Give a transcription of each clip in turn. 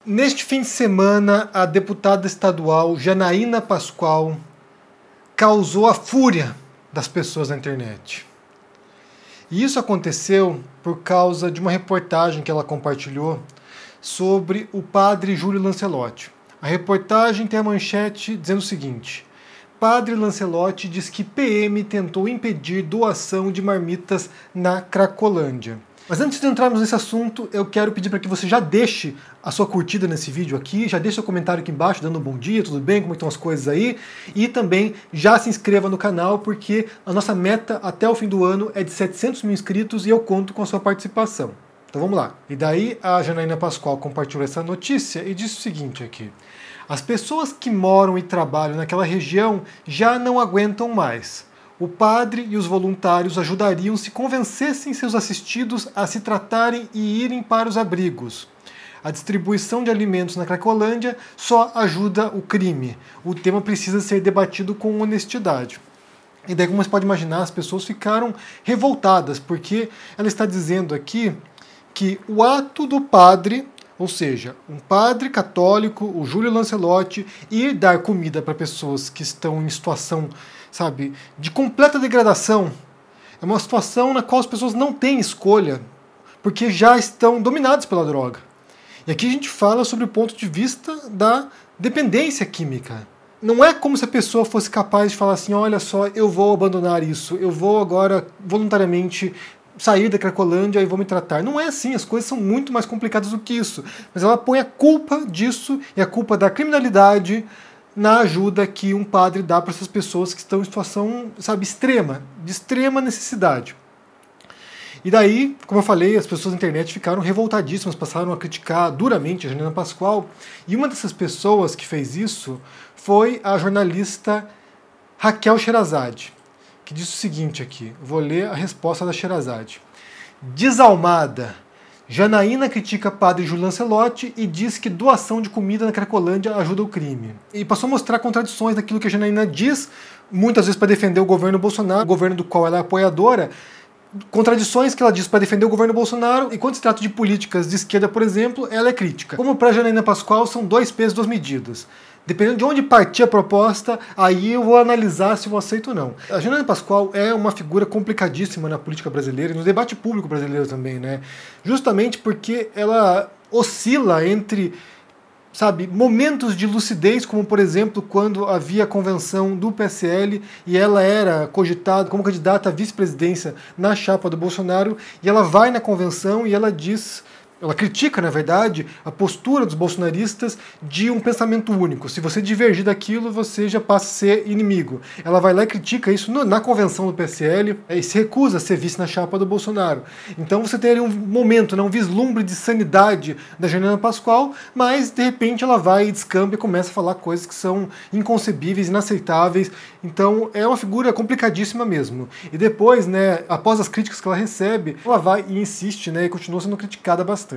Neste fim de semana, a deputada estadual Janaína Pascoal causou a fúria das pessoas na internet. E isso aconteceu por causa de uma reportagem que ela compartilhou sobre o padre Júlio Lancelotti. A reportagem tem a manchete dizendo o seguinte: Padre Lancelotti diz que PM tentou impedir doação de marmitas na Cracolândia. Mas antes de entrarmos nesse assunto, eu quero pedir para que você já deixe a sua curtida nesse vídeo aqui, já deixe seu comentário aqui embaixo dando um bom dia, tudo bem, como estão as coisas aí, e também já se inscreva no canal, porque a nossa meta até o fim do ano é de 700 mil inscritos e eu conto com a sua participação. Então vamos lá. E daí a Janaína Pascoal compartilhou essa notícia e disse o seguinte aqui: as pessoas que moram e trabalham naquela região já não aguentam mais. O padre e os voluntários ajudariam se convencessem seus assistidos a se tratarem e irem para os abrigos. A distribuição de alimentos na Cracolândia só ajuda o crime. O tema precisa ser debatido com honestidade. E daí, como você pode imaginar, as pessoas ficaram revoltadas, porque ela está dizendo aqui que o ato do padre, ou seja, um padre católico, o Júlio Lancelotti, ir dar comida para pessoas que estão em situação, sabe, de completa degradação, é uma situação na qual as pessoas não têm escolha, porque já estão dominadas pela droga. E aqui a gente fala sobre o ponto de vista da dependência química. Não é como se a pessoa fosse capaz de falar assim: olha só, eu vou abandonar isso, eu vou agora voluntariamente sair da Cracolândia e vou me tratar. Não é assim, as coisas são muito mais complicadas do que isso. Mas ela põe a culpa disso e a culpa da criminalidade na ajuda que um padre dá para essas pessoas que estão em situação, sabe, extrema, de extrema necessidade. E daí, como eu falei, as pessoas na internet ficaram revoltadíssimas, passaram a criticar duramente a Janaína Pascoal. E uma dessas pessoas que fez isso foi a jornalista Raquel Sherazade, que disse o seguinte aqui, vou ler a resposta da Sherazade. Desalmada, Janaína critica padre Júlio Lancelotti e diz que doação de comida na Cracolândia ajuda o crime. E passou a mostrar contradições daquilo que a Janaína diz, muitas vezes para defender o governo Bolsonaro, o governo do qual ela é apoiadora, contradições que ela diz para defender o governo Bolsonaro, e quando se trata de políticas de esquerda, por exemplo, ela é crítica. Como para Janaína Pascoal, são dois pesos, duas medidas. Dependendo de onde partir a proposta, aí eu vou analisar se eu aceito ou não. A Janaína Pascoal é uma figura complicadíssima na política brasileira e no debate público brasileiro também, né? Justamente porque ela oscila entre, sabe, momentos de lucidez, como por exemplo quando havia a convenção do PSL e ela era cogitada como candidata à vice-presidência na chapa do Bolsonaro, e ela vai na convenção e ela diz, ela critica, na verdade, a postura dos bolsonaristas de um pensamento único. Se você divergir daquilo, você já passa a ser inimigo. Ela vai lá e critica isso na convenção do PSL e se recusa a ser vice na chapa do Bolsonaro. Então você tem ali um momento, um vislumbre de sanidade da Janaína Pascoal, mas de repente ela vai e descamba e começa a falar coisas que são inconcebíveis, inaceitáveis. Então é uma figura complicadíssima mesmo. E depois, né, após as críticas que ela recebe, ela vai e insiste, né, e continua sendo criticada bastante.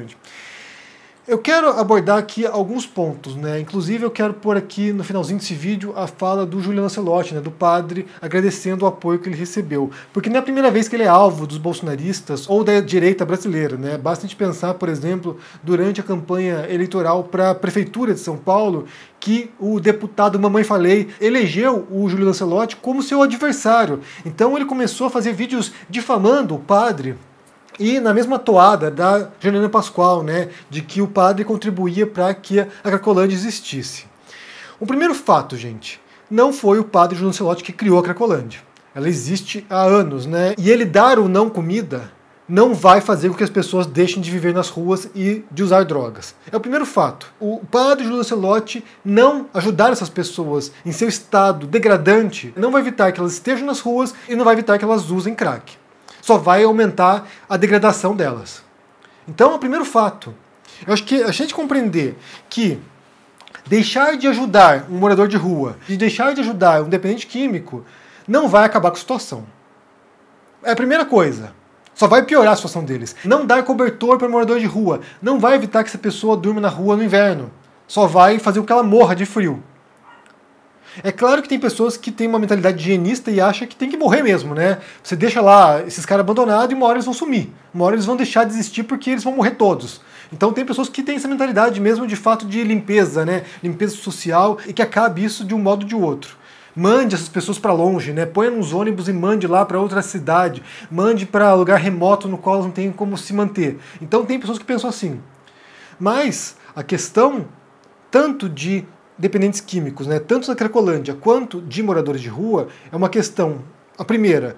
Eu quero abordar aqui alguns pontos, né? Inclusive eu quero pôr aqui no finalzinho desse vídeo a fala do Júlio Lancelotti, né, do padre, agradecendo o apoio que ele recebeu. Porque não é a primeira vez que ele é alvo dos bolsonaristas ou da direita brasileira, né? Basta a gente pensar, por exemplo, durante a campanha eleitoral para a Prefeitura de São Paulo, que o deputado Mamãe Falei elegeu o Júlio Lancelotti como seu adversário. Então ele começou a fazer vídeos difamando o padre, e na mesma toada da Janaína Pascoal, né, de que o padre contribuía para que a Cracolândia existisse. O primeiro fato, gente, não foi o padre Júlio Lancelotti que criou a Cracolândia. Ela existe há anos, né, e ele dar ou não comida não vai fazer com que as pessoas deixem de viver nas ruas e de usar drogas. É o primeiro fato. O padre Júlio Lancelotti não ajudar essas pessoas em seu estado degradante não vai evitar que elas estejam nas ruas e não vai evitar que elas usem crack. Só vai aumentar a degradação delas. Então é o primeiro fato. Eu acho que a gente compreender que deixar de ajudar um morador de rua e deixar de ajudar um dependente químico não vai acabar com a situação. É a primeira coisa. Só vai piorar a situação deles. Não dar cobertor para morador de rua não vai evitar que essa pessoa durma na rua no inverno. Só vai fazer com que ela morra de frio. É claro que tem pessoas que têm uma mentalidade higienista e acham que tem que morrer mesmo, né? Você deixa lá esses caras abandonados e uma hora eles vão sumir. Uma hora eles vão deixar de existir porque eles vão morrer todos. Então tem pessoas que têm essa mentalidade mesmo de fato de limpeza, né? Limpeza social, e que acabe isso de um modo ou de outro. Mande essas pessoas para longe, né? Ponha nos ônibus e mande lá para outra cidade. Mande para lugar remoto no qual elas não têm como se manter. Então tem pessoas que pensam assim. Mas a questão, tanto de dependentes químicos, né, tanto na Cracolândia quanto de moradores de rua, é uma questão, a primeira,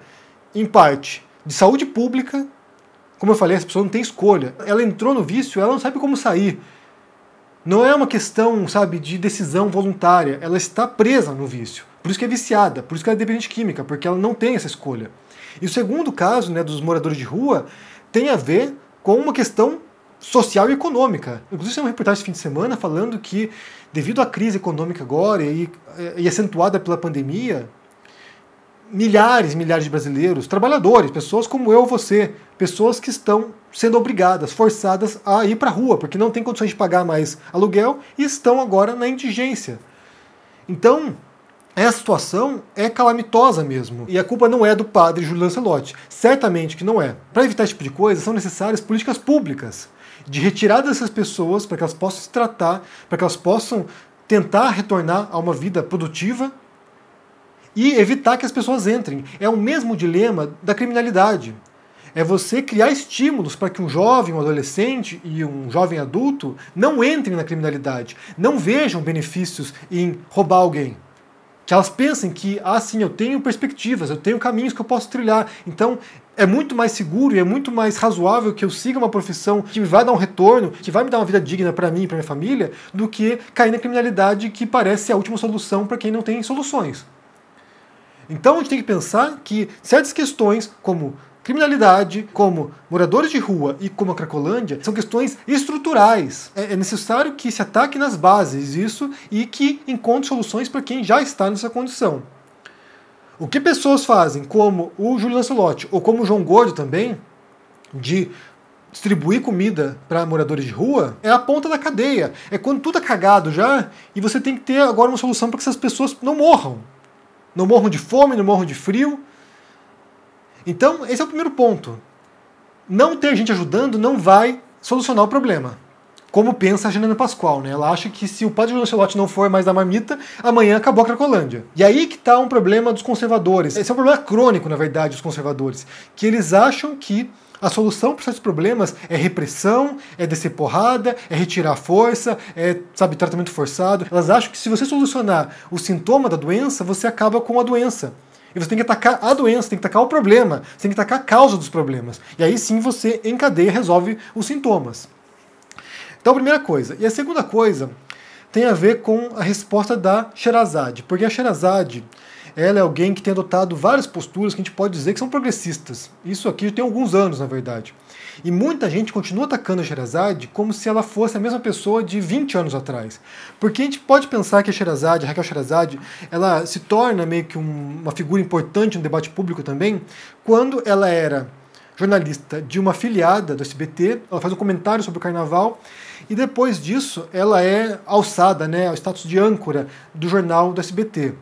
em parte, de saúde pública. Como eu falei, essa pessoa não tem escolha. Ela entrou no vício, ela não sabe como sair. Não é uma questão, sabe, de decisão voluntária. Ela está presa no vício. Por isso que é viciada, por isso que ela é dependente química, porque ela não tem essa escolha. E o segundo caso, né, dos moradores de rua tem a ver com uma questão social e econômica. Inclusive, tem uma reportagem esse fim de semana falando que, devido à crise econômica agora e acentuada pela pandemia, milhares de brasileiros, trabalhadores, pessoas como eu ou você, pessoas que estão sendo obrigadas, forçadas a ir para a rua, porque não têm condições de pagar mais aluguel e estão agora na indigência. Então, essa situação é calamitosa mesmo. E a culpa não é do padre Júlio Lancelotti. Certamente que não é. Para evitar esse tipo de coisa, são necessárias políticas públicas de retirada dessas pessoas para que elas possam se tratar, para que elas possam tentar retornar a uma vida produtiva e evitar que as pessoas entrem. É o mesmo dilema da criminalidade. É você criar estímulos para que um jovem, um adolescente e um jovem adulto não entrem na criminalidade, não vejam benefícios em roubar alguém. Que elas pensem que, sim, eu tenho perspectivas, eu tenho caminhos que eu posso trilhar. Então, é muito mais seguro e é muito mais razoável que eu siga uma profissão que me vai dar um retorno, que vai me dar uma vida digna para mim e para minha família, do que cair na criminalidade, que parece a última solução para quem não tem soluções. Então, a gente tem que pensar que certas questões, como criminalidade, como moradores de rua e como a Cracolândia, são questões estruturais. É necessário que se ataque nas bases isso e que encontre soluções para quem já está nessa condição. O que pessoas fazem, como o Júlio Lancelotti, ou como o João Gordo também, de distribuir comida para moradores de rua, é a ponta da cadeia. É quando tudo é cagado já e você tem que ter agora uma solução para que essas pessoas não morram. Não morram de fome, não morram de frio. Então, esse é o primeiro ponto. Não ter gente ajudando não vai solucionar o problema. Como pensa a Janaína Pascoal, né? Ela acha que se o padre Lancelotti não for mais da marmita, amanhã acabou a Cracolândia. E aí que está um problema dos conservadores. Esse é um problema crônico, na verdade, dos conservadores. Que eles acham que a solução para esses problemas é repressão, é descer porrada, é retirar a força, é, sabe, tratamento forçado. Elas acham que se você solucionar o sintoma da doença, você acaba com a doença. E você tem que atacar a doença, tem que atacar o problema, você tem que atacar a causa dos problemas. E aí sim você, em cadeia, resolve os sintomas. Então, a primeira coisa. E a segunda coisa tem a ver com a resposta da Sherazade. Porque a Sherazade, ela é alguém que tem adotado várias posturas que a gente pode dizer que são progressistas. Isso aqui já tem alguns anos, na verdade. E muita gente continua atacando a Sherazade como se ela fosse a mesma pessoa de 20 anos atrás. Porque a gente pode pensar que a Sherazade, a Raquel Sherazade, ela se torna meio que uma figura importante no debate público também, quando ela era jornalista de uma afiliada do SBT, ela faz um comentário sobre o carnaval, e depois disso ela é alçada, né, ao status de âncora do jornal do SBT.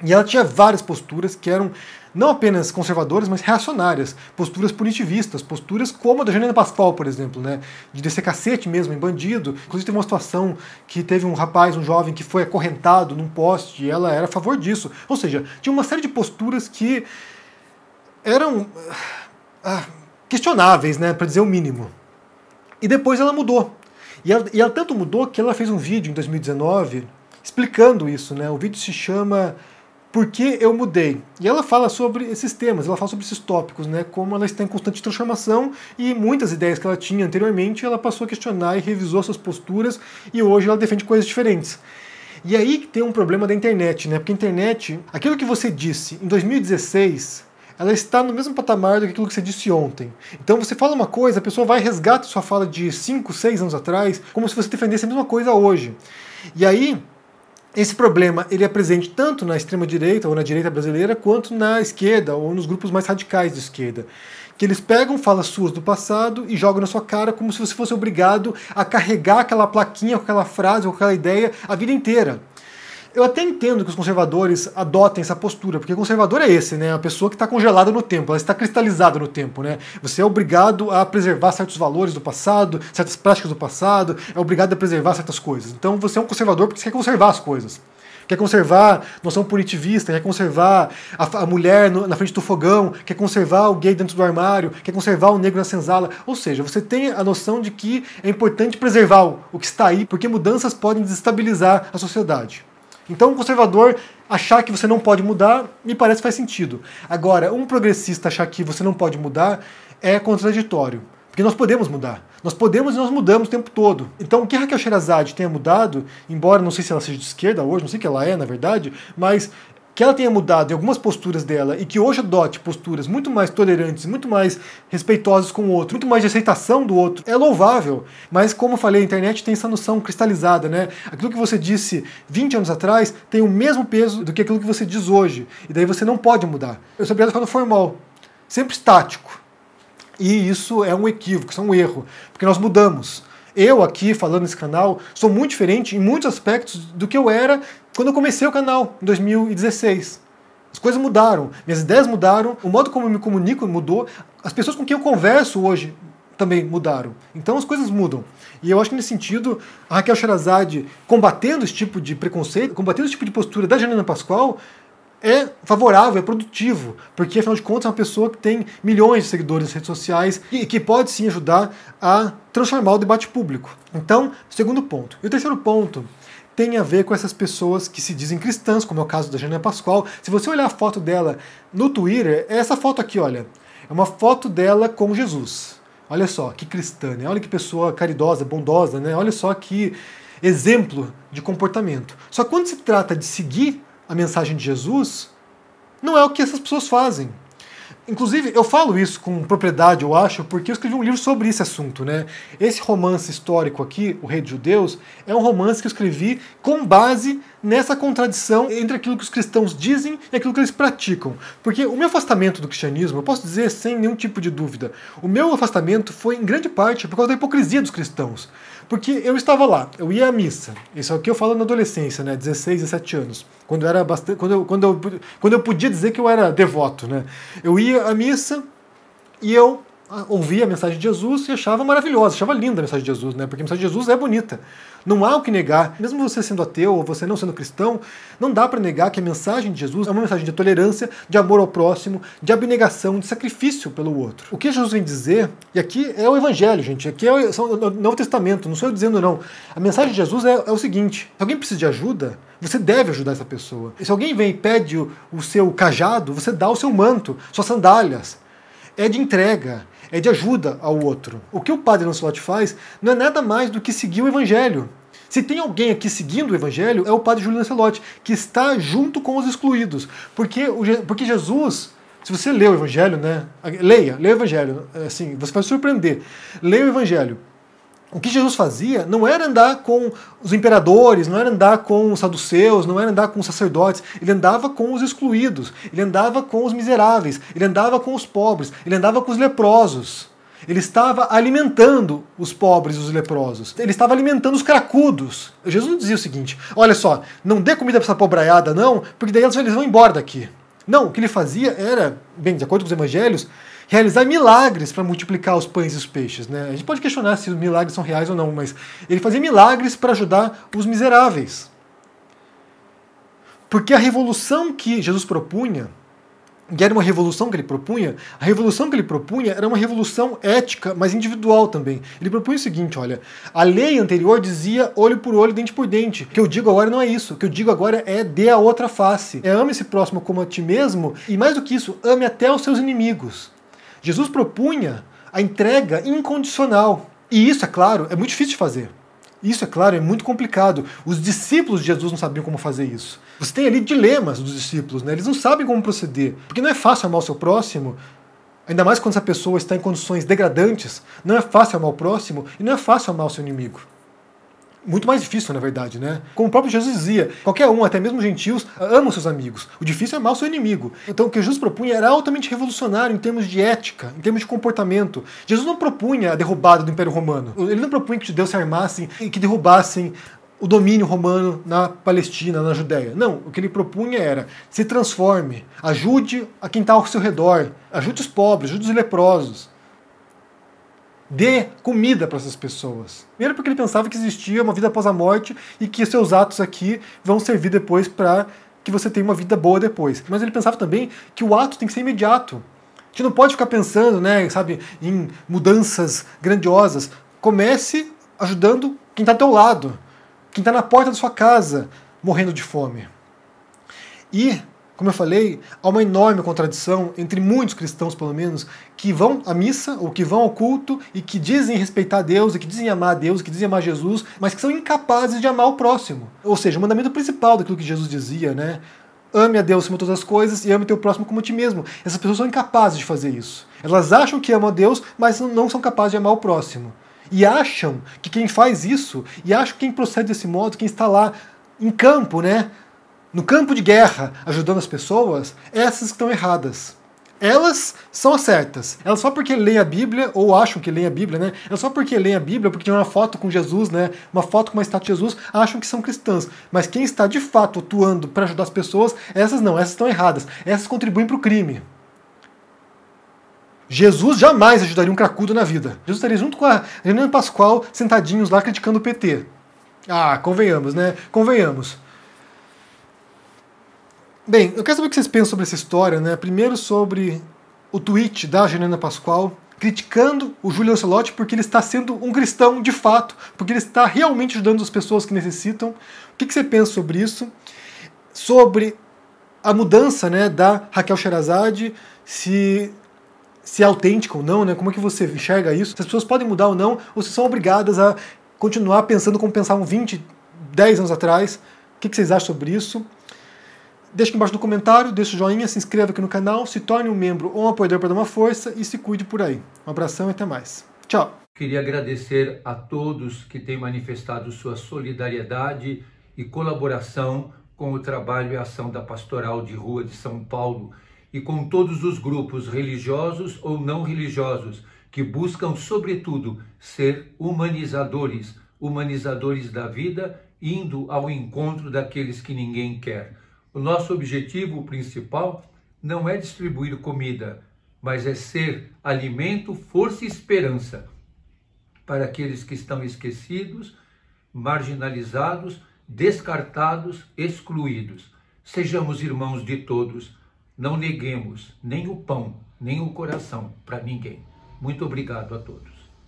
E ela tinha várias posturas que eram não apenas conservadoras, mas reacionárias, posturas punitivistas, posturas como a da Janaína Pascoal, por exemplo, né, de descer cacete mesmo em bandido. Inclusive teve uma situação que teve um rapaz, um jovem, que foi acorrentado num poste, e ela era a favor disso. Ou seja, tinha uma série de posturas que eram questionáveis, né, para dizer o mínimo. E depois ela mudou. E ela tanto mudou que ela fez um vídeo em 2019 explicando isso, né? O vídeo se chama Por que eu mudei? E ela fala sobre esses temas, ela fala sobre esses tópicos, né? Como ela está em constante transformação e muitas ideias que ela tinha anteriormente, ela passou a questionar e revisou suas posturas e hoje ela defende coisas diferentes. E aí que tem um problema da internet, né? Porque a internet, aquilo que você disse em 2016, ela está no mesmo patamar do que aquilo que você disse ontem. Então você fala uma coisa, a pessoa vai e resgata sua fala de 5, 6 anos atrás, como se você defendesse a mesma coisa hoje. E aí, esse problema ele é presente tanto na extrema-direita ou na direita brasileira, quanto na esquerda ou nos grupos mais radicais de esquerda. Que eles pegam falas suas do passado e jogam na sua cara como se você fosse obrigado a carregar aquela plaquinha com aquela frase ou aquela ideia a vida inteira. Eu até entendo que os conservadores adotem essa postura, porque conservador é esse, né? A pessoa que está congelada no tempo, ela está cristalizada no tempo, né? Você é obrigado a preservar certos valores do passado, certas práticas do passado, é obrigado a preservar certas coisas. Então você é um conservador porque você quer conservar as coisas. Quer conservar noção punitivista, quer conservar a mulher na frente do fogão, quer conservar o gay dentro do armário, quer conservar o negro na senzala. Ou seja, você tem a noção de que é importante preservar o que está aí, porque mudanças podem desestabilizar a sociedade. Então, um conservador achar que você não pode mudar, me parece que faz sentido. Agora, um progressista achar que você não pode mudar é contraditório. Porque nós podemos mudar. Nós podemos e nós mudamos o tempo todo. Então, o que Raquel Sherazade tenha mudado, embora não sei se ela seja de esquerda hoje, não sei o que ela é, na verdade, mas que ela tenha mudado em algumas posturas dela e que hoje adote posturas muito mais tolerantes, muito mais respeitosas com o outro, muito mais de aceitação do outro, é louvável. Mas, como eu falei, a internet tem essa noção cristalizada, né? Aquilo que você disse 20 anos atrás tem o mesmo peso do que aquilo que você diz hoje. E daí você não pode mudar. Eu sou obrigado a falar formal, sempre estático. E isso é um equívoco, isso é um erro, porque nós mudamos. Eu aqui, falando nesse canal, sou muito diferente em muitos aspectos do que eu era quando eu comecei o canal, em 2016. As coisas mudaram, minhas ideias mudaram, o modo como eu me comunico mudou, as pessoas com quem eu converso hoje também mudaram. Então as coisas mudam. E eu acho que nesse sentido, a Raquel Sherazade combatendo esse tipo de preconceito, combatendo esse tipo de postura da Janaína Pascoal, é favorável, é produtivo, porque afinal de contas é uma pessoa que tem milhões de seguidores nas redes sociais e que pode sim ajudar a transformar o debate público. Então, segundo ponto. E o terceiro ponto tem a ver com essas pessoas que se dizem cristãs, como é o caso da Janaína Pascoal. Se você olhar a foto dela no Twitter, é essa foto aqui, olha. É uma foto dela com Jesus. Olha só, que cristã, né? Olha que pessoa caridosa, bondosa, né? Olha só que exemplo de comportamento. Só que quando se trata de seguir a mensagem de Jesus, não é o que essas pessoas fazem. Inclusive, eu falo isso com propriedade, eu acho, porque eu escrevi um livro sobre esse assunto, né? Esse romance histórico aqui, O Rei dos Judeus, é um romance que eu escrevi com base nessa contradição entre aquilo que os cristãos dizem e aquilo que eles praticam. Porque o meu afastamento do cristianismo, eu posso dizer sem nenhum tipo de dúvida, o meu afastamento foi em grande parte por causa da hipocrisia dos cristãos. Porque eu estava lá, eu ia à missa, isso é o que eu falo na adolescência, né, 16, 17 anos, quando eu era bastante, quando eu podia dizer que eu era devoto, né. Eu ia à missa e eu ouvia a mensagem de Jesus e achava maravilhosa, achava linda a mensagem de Jesus, né, porque a mensagem de Jesus é bonita. Não há o que negar, mesmo você sendo ateu ou você não sendo cristão, não dá para negar que a mensagem de Jesus é uma mensagem de tolerância, de amor ao próximo, de abnegação, de sacrifício pelo outro. O que Jesus vem dizer, e aqui é o Evangelho, gente, aqui é o Novo Testamento, não sou eu dizendo não. A mensagem de Jesus é o seguinte: se alguém precisa de ajuda, você deve ajudar essa pessoa. E se alguém vem e pede o seu cajado, você dá o seu manto, suas sandálias. É de entrega, é de ajuda ao outro. O que o padre Lancelotti faz não é nada mais do que seguir o Evangelho. Se tem alguém aqui seguindo o Evangelho, é o padre Júlio Lancelotti, que está junto com os excluídos. Porque Jesus, se você lê o Evangelho, né? Leia o Evangelho, assim, você vai se surpreender. Leia o Evangelho. O que Jesus fazia não era andar com os imperadores, não era andar com os saduceus, não era andar com os sacerdotes. Ele andava com os excluídos, ele andava com os miseráveis, ele andava com os pobres, ele andava com os leprosos. Ele estava alimentando os pobres e os leprosos. Ele estava alimentando os cracudos. Jesus não dizia o seguinte: olha só, não dê comida para essa pobraiada não, porque daí eles vão embora daqui. Não, o que ele fazia era, bem, de acordo com os evangelhos, realizar milagres para multiplicar os pães e os peixes, né? A gente pode questionar se os milagres são reais ou não, mas ele fazia milagres para ajudar os miseráveis. Porque a revolução que Jesus propunha, que era uma revolução que ele propunha, a revolução que ele propunha era uma revolução ética, mas individual também. Ele propunha o seguinte, olha, a lei anterior dizia olho por olho, dente por dente. O que eu digo agora não é isso. O que eu digo agora é dê a outra face. É ame esse próximo como a ti mesmo, e mais do que isso, ame até os seus inimigos. Jesus propunha a entrega incondicional. E isso, é claro, é muito difícil de fazer. Isso, é claro, é muito complicado. Os discípulos de Jesus não sabiam como fazer isso. Você tem ali dilemas dos discípulos, né? Eles não sabem como proceder. Porque não é fácil amar o seu próximo, ainda mais quando essa pessoa está em condições degradantes. Não é fácil amar o próximo e não é fácil amar o seu inimigo. Muito mais difícil, na verdade, né? Como o próprio Jesus dizia, qualquer um, até mesmo gentios, ama os seus amigos. O difícil é amar o seu inimigo. Então o que Jesus propunha era altamente revolucionário em termos de ética, em termos de comportamento. Jesus não propunha a derrubada do Império Romano. Ele não propunha que os judeus se armassem e que derrubassem o domínio romano na Palestina, na Judéia. Não, o que ele propunha era: se transforme, ajude a quem está ao seu redor, ajude os pobres, ajude os leprosos. Dê comida para essas pessoas. Primeiro porque ele pensava que existia uma vida após a morte e que seus atos aqui vão servir depois para que você tenha uma vida boa depois. Mas ele pensava também que o ato tem que ser imediato. A gente não pode ficar pensando, sabe, em mudanças grandiosas. Comece ajudando quem está ao teu lado, quem está na porta da sua casa, morrendo de fome. E, como eu falei, há uma enorme contradição entre muitos cristãos, pelo menos, que vão à missa ou que vão ao culto e que dizem respeitar Deus, e que dizem amar a Deus, e que dizem amar Jesus, mas que são incapazes de amar o próximo. Ou seja, o mandamento principal daquilo que Jesus dizia, né? Ame a Deus acima de todas as coisas e ame o teu próximo como a ti mesmo. Essas pessoas são incapazes de fazer isso. Elas acham que amam a Deus, mas não são capazes de amar o próximo. E acham que quem faz isso, e acham que quem procede desse modo, quem está lá em campo, no campo de guerra, ajudando as pessoas, essas que estão erradas. Elas são as certas. Elas só porque leem a Bíblia, ou acham que leem a Bíblia, elas só porque leem a Bíblia, porque tem uma foto com Jesus, uma foto com uma estátua de Jesus, acham que são cristãs. Mas quem está de fato atuando para ajudar as pessoas, essas não, essas estão erradas. Essas contribuem para o crime. Jesus jamais ajudaria um cracudo na vida. Jesus estaria junto com a Janina Pascoal, sentadinhos lá criticando o PT. Ah, convenhamos, Convenhamos. Bem, eu quero saber o que vocês pensam sobre essa história, Primeiro sobre o tweet da Janina Pascoal, criticando o Júlio Lancelotti porque ele está sendo um cristão de fato, porque ele está realmente ajudando as pessoas que necessitam. O que você pensa sobre isso? Sobre a mudança, da Raquel Sherazade, se é autêntica ou não, Como é que você enxerga isso? Se as pessoas podem mudar ou não, ou se são obrigadas a continuar pensando como pensavam 20, 10 anos atrás. O que vocês acham sobre isso? Deixe aqui embaixo no comentário, deixe o joinha, se inscreva aqui no canal, se torne um membro ou um apoiador para dar uma força e se cuide por aí. Um abração e até mais. Tchau! Queria agradecer a todos que têm manifestado sua solidariedade e colaboração com o trabalho e ação da Pastoral de Rua de São Paulo e com todos os grupos religiosos ou não religiosos que buscam, sobretudo, ser humanizadores da vida, indo ao encontro daqueles que ninguém quer. O nosso objetivo principal não é distribuir comida, mas é ser alimento, força e esperança para aqueles que estão esquecidos, marginalizados, descartados, excluídos. Sejamos irmãos de todos, não neguemos nem o pão, nem o coração para ninguém. Muito obrigado a todos.